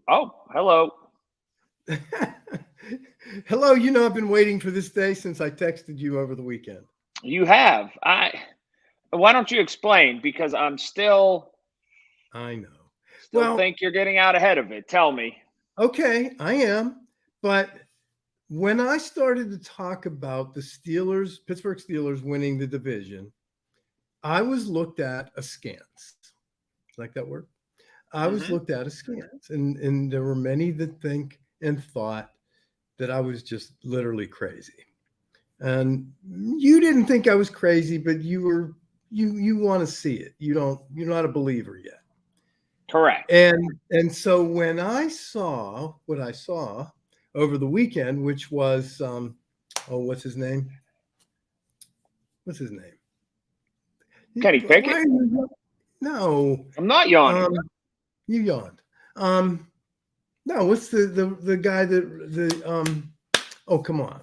Oh, hello. Hello, I've been waiting for this day since I texted you over the weekend. You have. Why don't you explain? Because I'm I know. still Well, think you're getting out ahead of it. Tell me. okay, I am. But when I started to talk about the Steelers, Pittsburgh Steelers winning the division, I was looked at askance. Like that word? I was Hmm. looked at askance. And there were many that think and thought that I was just literally crazy. And you didn't think I was crazy, but you want to see it. You're not a believer yet. Correct. And so when I saw what I saw over the weekend, which was oh, what's his name? What's his name? Kenny Why Pickett. are you no? I'm not yawning. Um, you yawned. Um, no, what's the guy that the oh, come on.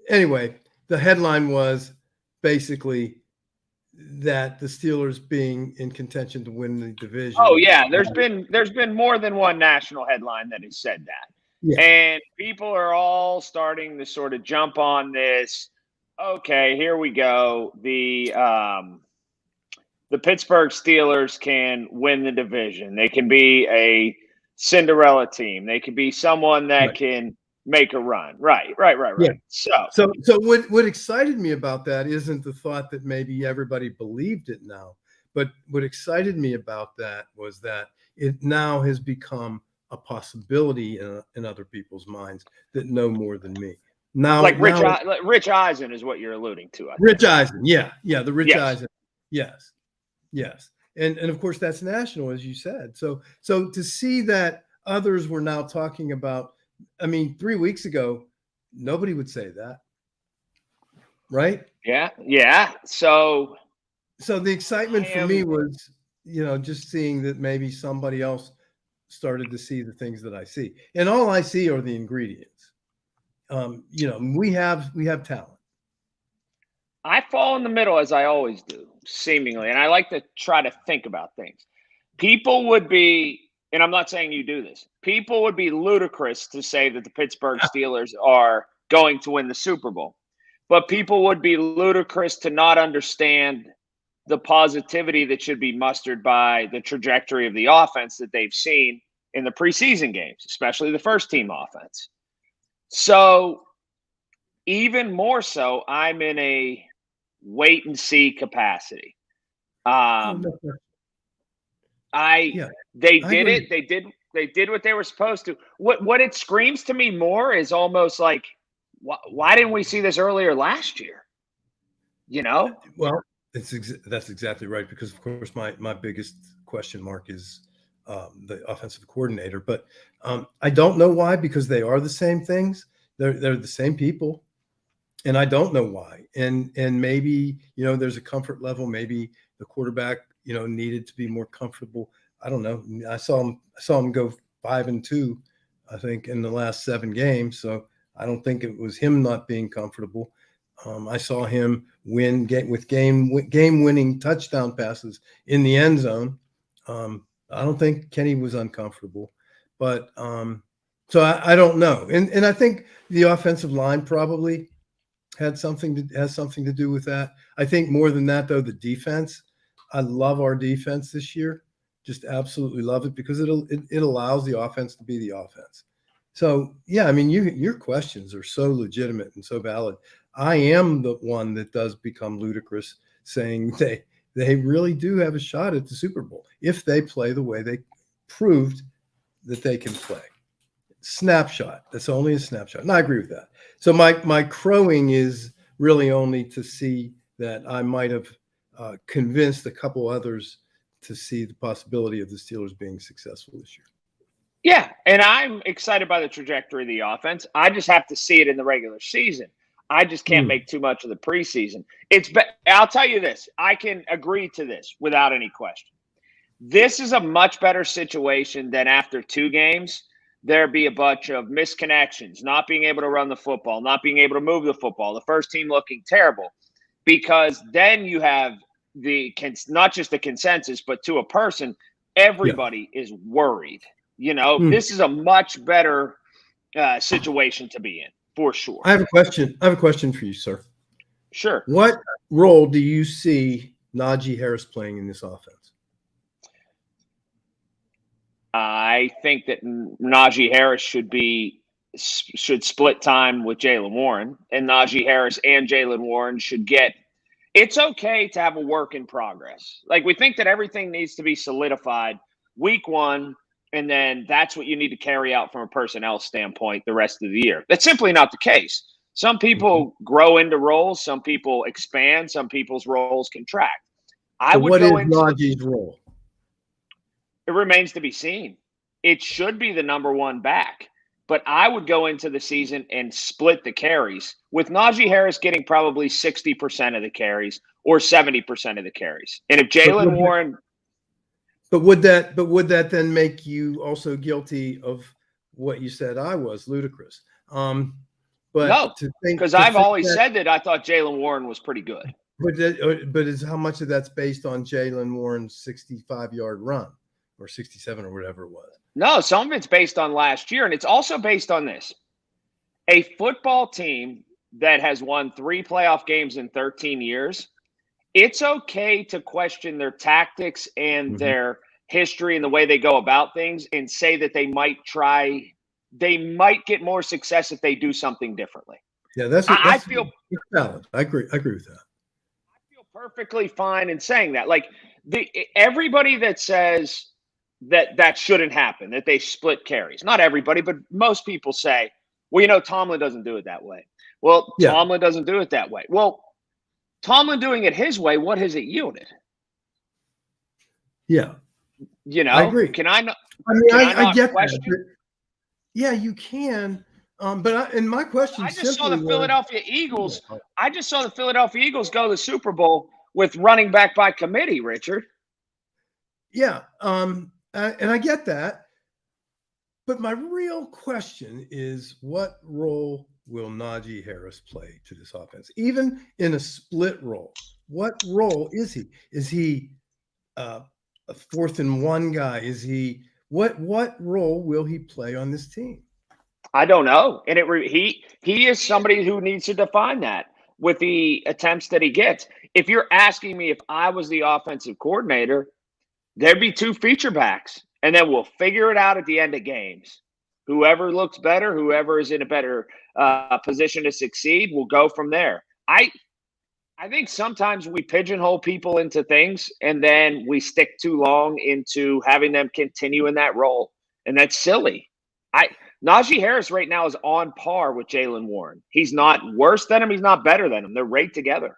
Anyway, the headline was basically that the Steelers being in contention to win the Oh division. yeah, there's been more than one national headline that has said that. Yeah, And people are all starting to sort of jump on this. Okay, here we go. The Pittsburgh Steelers can win the division. They can be a Cinderella team. They can be someone that right. can make a run. Right, right, right, Yeah. right. So, So what excited me about that isn't the thought that maybe everybody believed it now, but what excited me about that was that it now has become a possibility in other people's minds that know more than me. Now, like now Rich Eisen is what you're alluding to, I Rich think. Eisen, yeah, the Rich Yes. Eisen, yes, yes, and of course that's national, as you said. So to see that others were now talking about, I mean, 3 weeks ago, nobody would say that, right? Yeah. Yeah. So So the I excitement for me am. was, just seeing that maybe somebody else started to see the things that I see, and all I see are the ingredients. We have talent. I fall in the middle as I always do, seemingly, and I like to try to think about things. People would be, and I'm not saying you do this. People would be ludicrous to say that the Pittsburgh Steelers are going to win the Super Bowl, but people would be ludicrous to not understand the positivity that should be mustered by the trajectory of the offense that they've seen in the preseason games, especially the first team offense. So, even more so, I'm in a wait and see capacity. Oh, Um, no question. I Yeah, they I did agree. it. They did what they were supposed to. What it screams to me more is almost like, why didn't we see this earlier last year? You know? Well, that's exactly right, because of course my biggest question mark is the offensive coordinator, but I don't know why, because they are the same things. They're the same people, and I don't know why. And maybe there's a comfort level. Maybe the quarterback needed to be more comfortable. I don't know. I saw him go 5-2, I think, in the last 7 games. So I don't think it was him not being comfortable. I saw him with game winning touchdown passes in the end zone. I don't think Kenny was uncomfortable, but so I don't know. And I think the offensive line probably has something to do with that. I think more than that, though, the defense. I love our defense this year. Just absolutely love it, because it allows the offense to be the offense. So yeah, I mean, your questions are so legitimate and so valid. I am the one that does become ludicrous, saying they really do have a shot at the Super Bowl if they play the way they proved that they can play. Snapshot. That's only a snapshot. And I agree with that. So my crowing is really only to see that I might have convinced a couple others to see the possibility of the Steelers being successful this year. Yeah, and I'm excited by the trajectory of the offense. I just have to see it in the regular season. I just can't Mm. make too much of the preseason. I'll tell you this. I can agree to this without any question. This is a much better situation than after 2 games, there be a bunch of misconnections, not being able to run the football, not being able to move the football, the first team looking terrible, because then you have not just the consensus, but to a person, everybody is worried. This is a much better situation to be in, for sure. I have a question. I have a question for you, sir. Sure. What role do you see Najee Harris playing in this offense? I think that Najee Harris should split time with Jaylen Warren, and Najee Harris and Jaylen Warren should get. It's okay to have a work in progress. Like, we think that everything needs to be solidified week one, and then that's what you need to carry out from a personnel standpoint the rest of the year. That's simply not the case. Some people grow into roles, some people expand, some people's roles contract. What is Najee's role? It remains to be seen. It should be the number one back, but I would go into the season and split the carries, with Najee Harris getting probably 60% of the carries or 70% of the carries. And if Jaylen Warren, but would that then make you also guilty of what you said I was ludicrous? But no, because I've always said that I thought Jaylen Warren was pretty good. But is how much of that's based on Jaylen Warren's 65-yard run or 67 or whatever it was? No, some of it's based on last year, and it's also based on this. A football team that has won 3 playoff games in 13 years, it's okay to question their tactics and their history and the way they go about things and say that they might get more success if they do something differently. Yeah, that's valid. I agree with that. I feel perfectly fine in saying that. Like, everybody that says that shouldn't happen, that they split carries. Not everybody, but most people say, well, Tomlin doesn't do it that way. Well, yeah. Tomlin doesn't do it that way. Well, Tomlin doing it his way, what has it yielded? Yeah. I agree. Can I not? I get that. Yeah, you can. But my question I just saw the Philadelphia Eagles. I just saw the Philadelphia Eagles go to the Super Bowl with running back by committee, Richard. Yeah. And I get that. But my real question is, what role will Najee Harris play to this offense? Even in a split role, what role is he? Is he a 4th and 1 guy? Is he what role will he play on this team? I don't know. And he is somebody who needs to define that with the attempts that he gets. If you're asking me if I was the offensive coordinator, there'd be 2 feature backs, and then we'll figure it out at the end of games. Whoever looks better, whoever is in a better position to succeed, will go from there. I think sometimes we pigeonhole people into things, and then we stick too long into having them continue in that role, and that's silly. Najee Harris right now is on par with Jaylen Warren. He's not worse than him. He's not better than him. They're right together.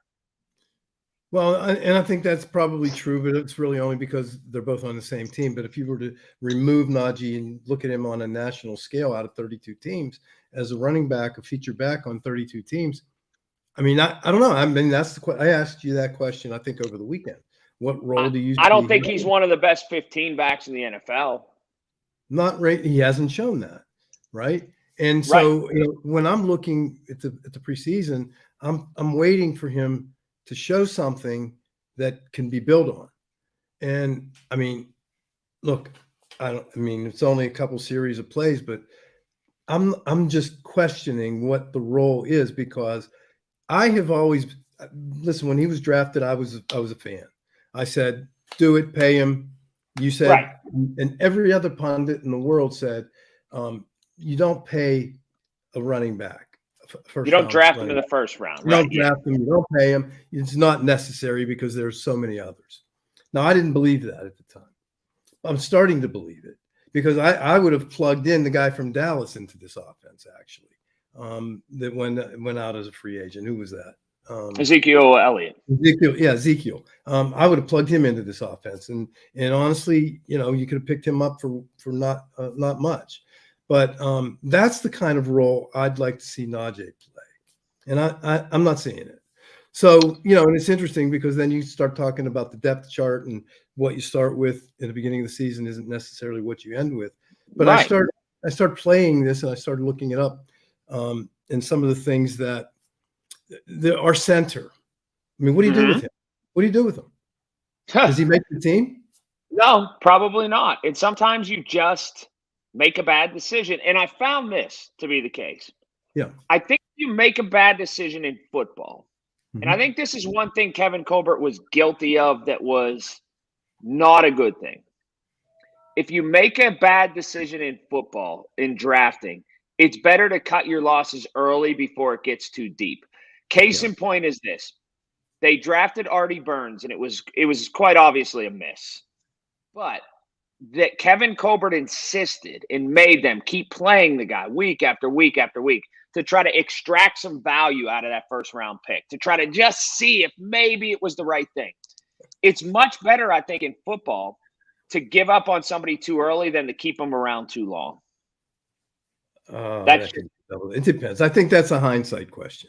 Well, and I think that's probably true, but it's really only because they're both on the same team. But if you were to remove Najee and look at him on a national scale out of 32 teams as a running back, a feature back on 32 teams, I mean, I don't know. I mean, I asked you that question, I think, over the weekend. What role do you? I don't think he's one of the best 15 backs in the NFL. Not right. He hasn't shown that, right? And so, when I'm looking at the preseason, I'm waiting for him to show something that can be built on. And I mean, look, it's only a couple series of plays, but I'm just questioning what the role is, because I have always listen, when he was drafted, I was a fan. I said, do it, pay him. You said, and every other pundit in the world said, you don't pay a running back. You don't draft him in the first round. You don't draft him. You don't pay him. It's not necessary because there's so many others. Now, I didn't believe that at the time. I'm starting to believe it, because I would have plugged in the guy from Dallas into this offense, actually, that went out as a free agent. Who was that? Ezekiel Elliott. Ezekiel. I would have plugged him into this offense, and honestly, you could have picked him up for not much. But that's the kind of role I'd like to see Najee play, and I'm not seeing it. So and it's interesting, because then you start talking about the depth chart, and what you start with in the beginning of the season isn't necessarily what you end with. But I start playing this, and I started looking it up, and some of the things that our center. I mean, what do you do with him? What do you do with him? Does he make the team? No, probably not. And sometimes you just make a bad decision. And I found this to be the case. Yeah. I think you make a bad decision in football. And I Mhm. think this is one thing Kevin Colbert was guilty of that was not a good thing. If you make a bad decision in football, in drafting, it's better to cut your losses early before it gets too deep. Case Yeah. in point is this. They drafted Artie Burns, and it was quite obviously a miss. But that Kevin Colbert insisted and made them keep playing the guy week after week after week to try to extract some value out of that first round pick, to try to just see if maybe it was the right thing. It's much better, I think, in football to give up on somebody too early than to keep them around too long. I think it depends. I think that's a hindsight question.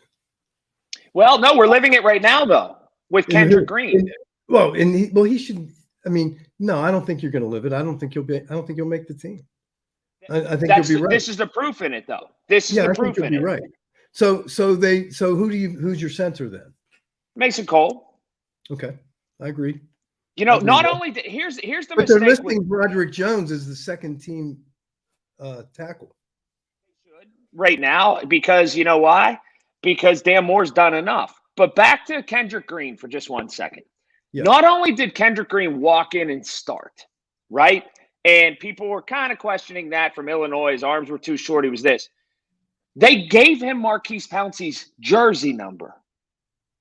Well, no, we're living it right now though with Kendrick Green. He should. I mean, no, I don't think you're going to live it. I don't think you'll make the team. I think you'll be right. This is the proof in it, though. This is the proof in it. Right. So who's your center then? Mason Cole. Okay, I agree. Not only here's the but mistake. They're listing Broderick Jones as the second team tackle. Right now, because you know why? Because Dan Moore's done enough. But back to Kendrick Green for just 1 second. Yeah. Not only did Kendrick Green walk in and start, right? And people were kind of questioning that from Illinois. His arms were too short. He was this. They gave him Marquise Pouncey's jersey number.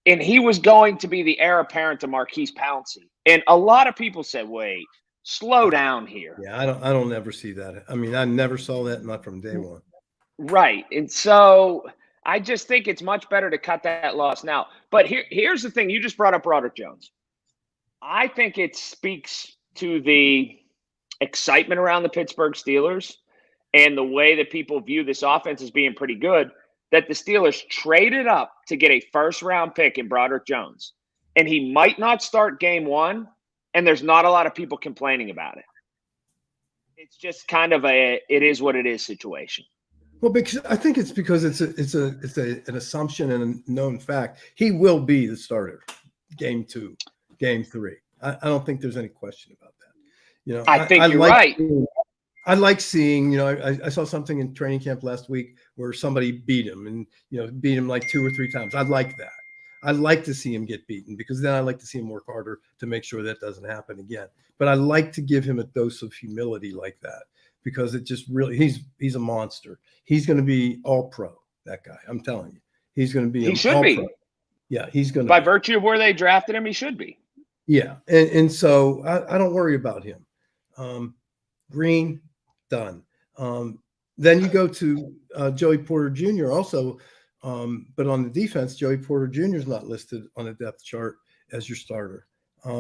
And he was going to be the heir apparent to Marquise Pouncey. And a lot of people said, wait, slow down here. Yeah, I don't ever see that. I mean, I never saw that, not from day one. Right. And so I just think it's much better to cut that loss now. But here's the thing. You just brought up Broderick Jones. I think it speaks to the excitement around the Pittsburgh Steelers and the way that people view this offense as being pretty good, that the Steelers traded up to get a first-round pick in Broderick Jones. And he might not start game one, and there's not a lot of people complaining about it. It's just kind of it is what it is situation. Well, because I think it's because it's an assumption and a known fact. He will be the starter game 2, game 3. I don't think there's any question about that. I think you're right. I like seeing, I saw something in training camp last week where somebody beat him and, beat him like 2 or 3 times. I like that. I like to see him get beaten because then I like to see him work harder to make sure that doesn't happen again. But I like to give him a dose of humility like that because it just really, he's a monster. He's going to be all pro, that guy. I'm telling you, he's going to be. He should be. Pro. Yeah, he's going to. By virtue of where they drafted him, he should be. Yeah, and so I don't worry about him. Green, done. Then you go to Joey Porter Jr. also, but on the defense, Joey Porter Jr. is not listed on the depth chart as your starter. I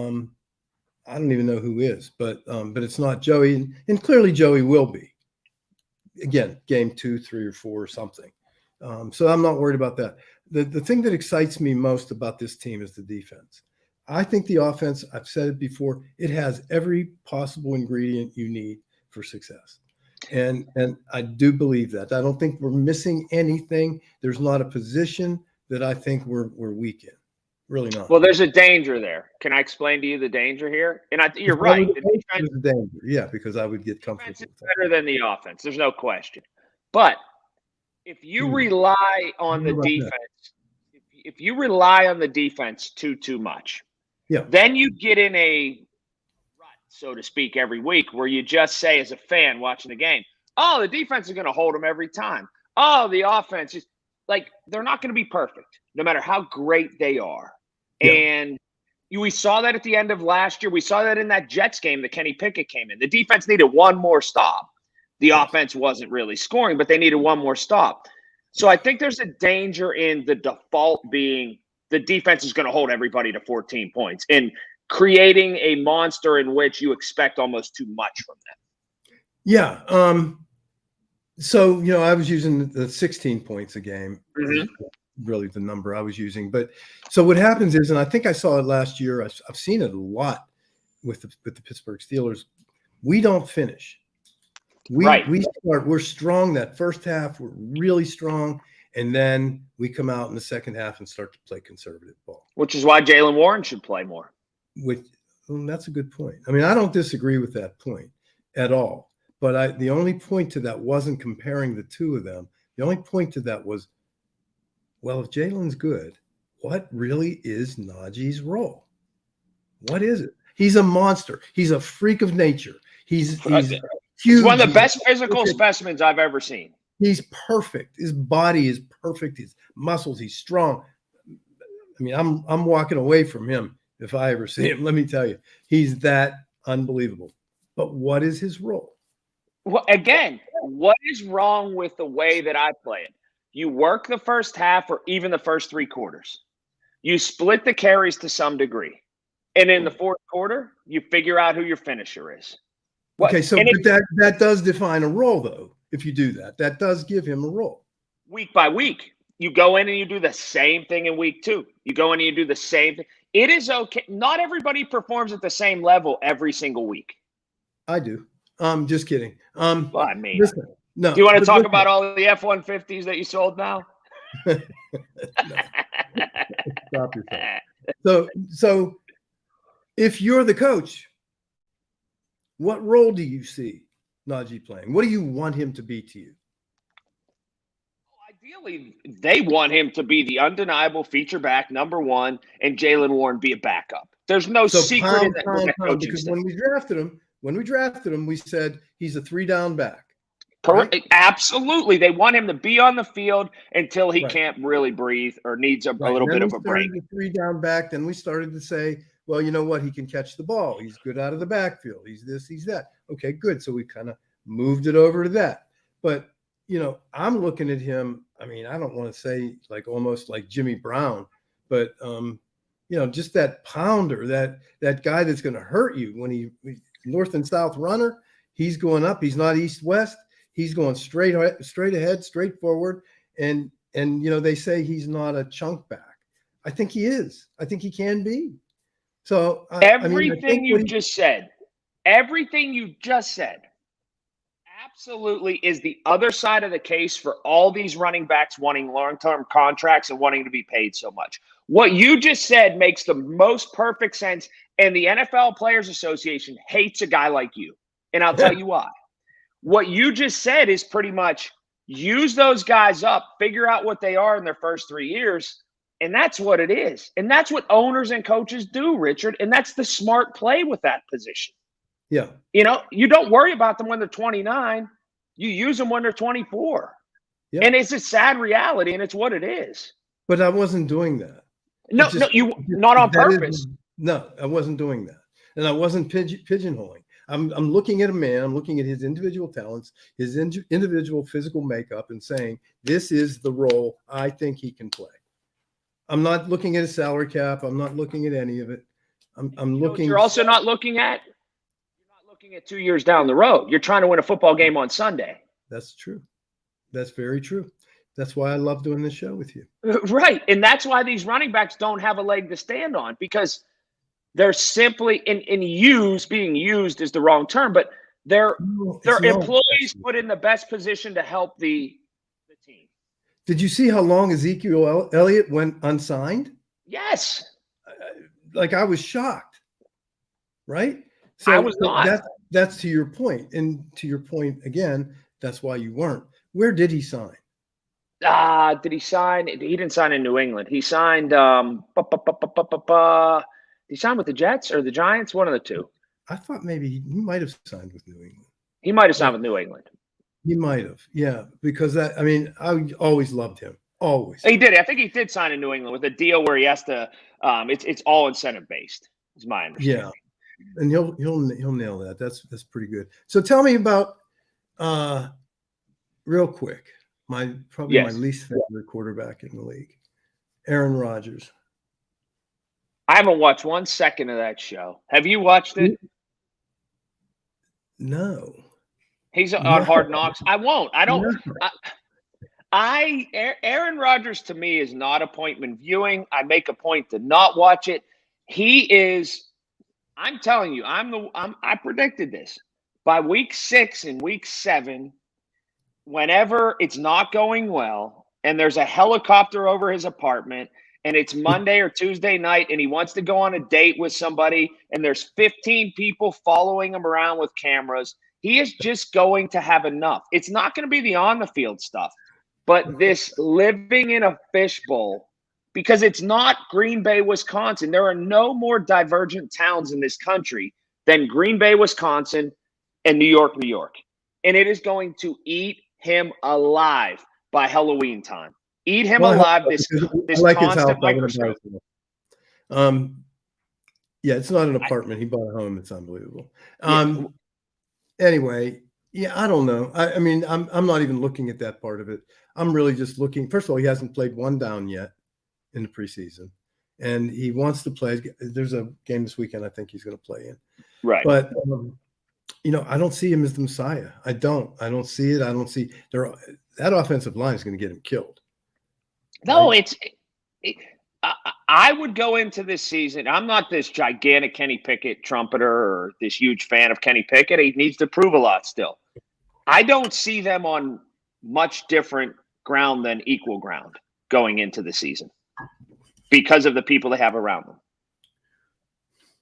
don't even know who is, but it's not Joey, and clearly Joey will be. Again, game 2, 3, or 4 or something. So I'm not worried about that. The thing that excites me most about this team is the defense. I think the offense, I've said it before, it has every possible ingredient you need for success. And I do believe that. I don't think we're missing anything. There's not a position that I think we're weak in. Really not. Well, there's a danger there. Can I explain to you the danger here? And you're right. The defense is a danger. Yeah, because I would get comfortable. Defense is better than the offense. There's no question. But if you rely on the defense, if you rely on the defense too much, then you get in a rut, so to speak, every week where you just say as a fan watching the game, oh, the defense is going to hold them every time. Oh, the offense is like they're not going to be perfect no matter how great they are. Yeah. And we saw that at the end of last year. We saw that in that Jets game that Kenny Pickett came in. The defense needed one more stop. The offense wasn't really scoring, but they needed one more stop. So I think there's a danger in the default being the defense is going to hold everybody to 14 points and creating a monster in which you expect almost too much from them. Yeah. So, I was using the 16 points a game, really the number I was using. But so what happens is, and I think I saw it last year, I've seen it a lot with the Pittsburgh Steelers. We don't finish. We're strong that first half. We're really strong. And then we come out in the second half and start to play conservative ball. Which is why Jaylen Warren should play more. That's a good point. I mean, I don't disagree with that point at all. But the only point to that wasn't comparing the two of them. The only point to that was, well, if Jalen's good, what really is Najee's role? What is it? He's a monster. He's a freak of nature. He's huge. He's one of the best physical specimens I've ever seen. He's perfect. His body is perfect. His muscles, he's strong. I mean, I'm walking away from him if I ever see him. Let me tell you, he's that unbelievable. But what is his role? Well, again, what is wrong with the way that I play it? You work the first half or even the first 3 quarters. You split the carries to some degree. And in the fourth quarter, you figure out who your finisher is. Okay, so that does define a role, though. If you do that, that does give him a role. Week by week, you go in and you do the same thing in week 2. You go in and you do the same thing. It is okay. Not everybody performs at the same level every single week. I do. Just kidding. Well, I mean, listen, no. Do you want to talk about all the F-150s that you sold now? Stop yourself. So if you're the coach, what role do you see Najee playing? What do you want him to be to you? Ideally, they want him to be the undeniable feature back, number 1, and Jalen Warren be a backup. There's no secret in that because when we drafted him, we said he's a 3-down back. Correct. Right? Absolutely. They want him to be on the field until he can't really breathe or needs a little bit of a break. The 3-down back. Then we started to say, well, you know what? He can catch the ball. He's good out of the backfield. He's this, he's that. Okay, good. So we kind of moved it over to that. But, I'm looking at him. I mean, I don't want to say like almost like Jimmy Brown, but, just that pounder, that guy that's going to hurt you when he north and south runner. He's going up. He's not east-west. He's going straight ahead, straight forward. And they say he's not a chunk back. I think he is. I think he can be. So everything you just said, absolutely is the other side of the case for all these running backs wanting long-term contracts and wanting to be paid so much. What you just said makes the most perfect sense, and the NFL Players Association hates a guy like you. And I'll tell you why. What you just said is pretty much use those guys up, figure out what they are in their first 3 years, and that's what it is. And that's what owners and coaches do, Richard, and that's the smart play with that position. Yeah. You don't worry about them when they're 29. You use them when they're 24. Yeah. And it's a sad reality, and it's what it is. But I wasn't doing that. Not on purpose. No, I wasn't doing that. And I wasn't pigeonholing. I'm looking at a man, I'm looking at his individual talents, his individual physical makeup, and saying, this is the role I think he can play. I'm not looking at a salary cap. I'm not looking at any of it. I'm looking. You're also not looking at 2 years down the road. You're trying to win a football game on Sunday. That's true. That's very true. That's why I love doing this show with you. Right. And that's why these running backs don't have a leg to stand on, because they're simply being used is the wrong term, but they're employees put in the best position to help the team. Did you see how long Ezekiel Elliott went unsigned? Yes. I was shocked. Right? So I was not. That's to your point. And to your point again, that's why you weren't. Where did he sign? Did he sign? He didn't sign in New England. He signed did he sign with the Jets or the Giants? One of the two. I thought maybe he might have signed with New England. He might have signed with New England. He might have. Yeah, because I always loved him. Always. He did. I think he did sign in New England with a deal where he has to it's all incentive based, is my understanding. Yeah. And he'll nail that. That's pretty good. So tell me about real quick, my least favorite quarterback in the league, Aaron Rodgers. I haven't watched 1 second of that show. Have you watched it? No. He's on Hard Knocks. I won't. I don't. Aaron Rodgers to me is not appointment viewing. I make a point to not watch it. He is. I'm telling you, I predicted this. By week 6 and week 7, whenever it's not going well and there's a helicopter over his apartment and it's Monday or Tuesday night, and he wants to go on a date with somebody, and there's 15 people following him around with cameras, he is just going to have enough. It's not going to be the on the field stuff, but this living in a fishbowl, because it's not Green Bay, Wisconsin. There are no more divergent towns in this country than Green Bay, Wisconsin, and New York, New York. And it is going to eat him alive by Halloween time. Eat him alive, this like constant microscope. Yeah, it's not an apartment. He bought a home. It's unbelievable. Anyway, yeah, I don't know. I mean, I'm not even looking at that part of it. I'm really just looking. First of all, he hasn't played one down yet in the preseason, and he wants to play. There's a game this weekend I think he's going to play in. Right. But I don't see him as the Messiah. I don't see it. I don't see that offensive line is going to get him killed. No, right? I would go into this season. I'm not this gigantic Kenny Pickett trumpeter or this huge fan of Kenny Pickett. He needs to prove a lot still. I don't see them on much different ground than equal ground going into the season because of the people they have around them.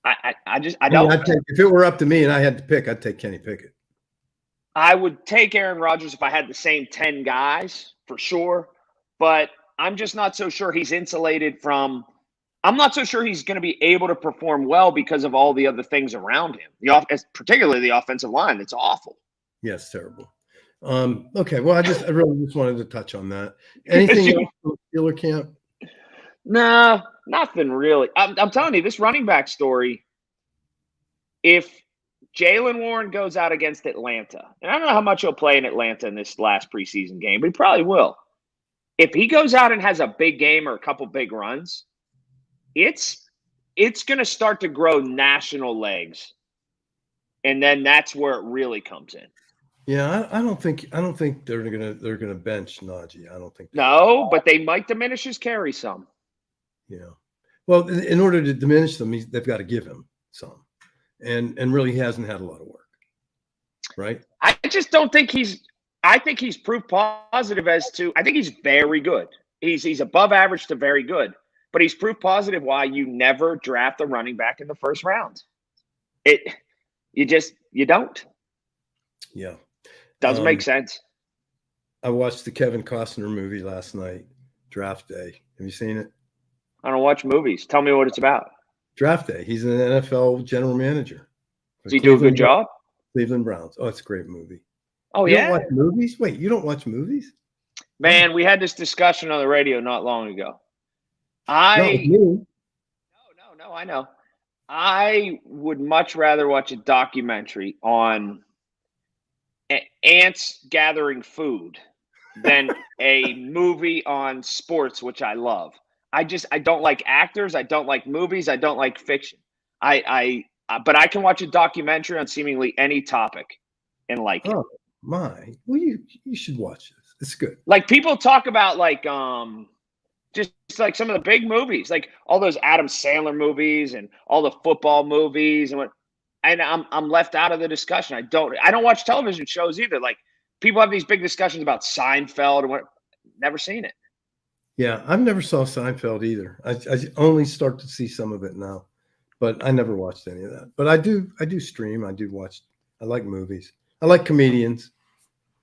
I don't. If it were up to me and I had to pick, I'd take Kenny Pickett. I would take Aaron Rodgers if I had the same 10 guys for sure, but I'm just not so sure he's insulated from – I'm not so sure he's going to be able to perform well because of all the other things around him, particularly the offensive line. It's awful. Yes, terrible. Okay, well, I really just wanted to touch on that. Anything else from Steeler camp? Nah, nothing really. I'm telling you, this running back story, if Jaylen Warren goes out against Atlanta, and I don't know how much he'll play in Atlanta in this last preseason game, but he probably will. If he goes out and has a big game or a couple big runs, it's going to start to grow national legs, and then that's where it really comes in. Yeah, I don't think they're gonna bench Najee. I don't think. No, but they might diminish his carry some. Yeah. Well, in order to diminish them, they've got to give him some, and really he hasn't had a lot of work, right? I just don't think he's. I think he's proof positive as to. I think he's very good. He's above average to very good, but he's proof positive why you never draft a running back in the first round. You don't. Yeah. Doesn't make sense. I watched the Kevin Costner movie last night, Draft Day. Have you seen it? I don't watch movies. Tell me what it's about. Draft Day. He's an NFL general manager. Does he do a good job? Cleveland Browns. Oh, it's a great movie. Oh, you yeah? Don't watch movies? Wait, you don't watch movies? Man, we had this discussion on the radio not long ago. No, I know. I would much rather watch a documentary on ants gathering food than a movie on sports, which I love. I don't like actors. I don't like movies. I don't like fiction. But I can watch a documentary on seemingly any topic and like it. Oh my! Well, you should watch this. It's good. Like people talk about just like some of the big movies, like all those Adam Sandler movies and all the football movies and I'm left out of the discussion. I don't watch television shows either. Like people have these big discussions about Seinfeld and never seen it. Yeah, I've never saw Seinfeld either. I only start to see some of it now, but I never watched any of that. But I do stream. I do watch. I like movies. I like comedians,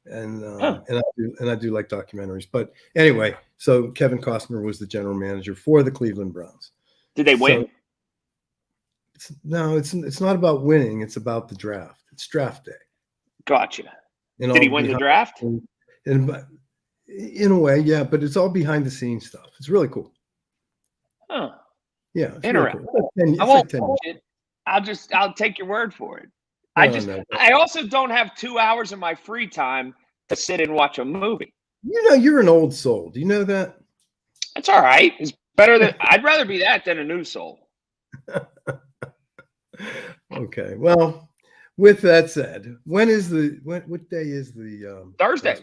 and I do like documentaries. But anyway, so Kevin Costner was the general manager for the Cleveland Browns. Did they win? It's not about winning. It's about the draft. It's draft day. Gotcha. Did he win the draft? And in a way, yeah, but it's all behind the scenes stuff. It's really cool. Huh. Yeah. Interesting. Really cool. I won't watch it. I'll take your word for it. I also don't have 2 hours of my free time to sit and watch a movie. You're an old soul. Do you know that? That's all right. It's better than I'd rather be that than a new soul. Okay. Well, with that said, what day is the Thursday?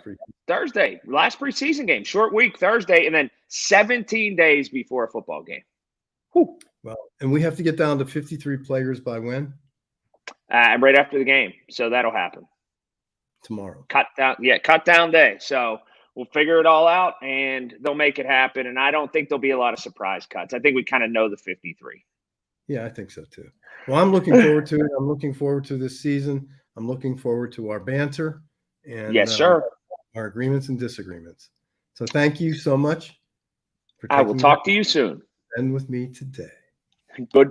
Thursday, last preseason game, short week, Thursday, and then 17 days before a football game. Whew. Well, and we have to get down to 53 players by when? Right after the game, so that'll happen tomorrow. Cut down day. So We'll figure it all out, and they'll make it happen. And I don't think there'll be a lot of surprise cuts. I think we kind of know the 53. Yeah, I think so too. Well, I'm looking forward to it. I'm looking forward to this season. I'm looking forward to our banter and Yes, sir. our agreements and disagreements. So thank you so much for I will taking talk to you soon. and with me today. Goodbye.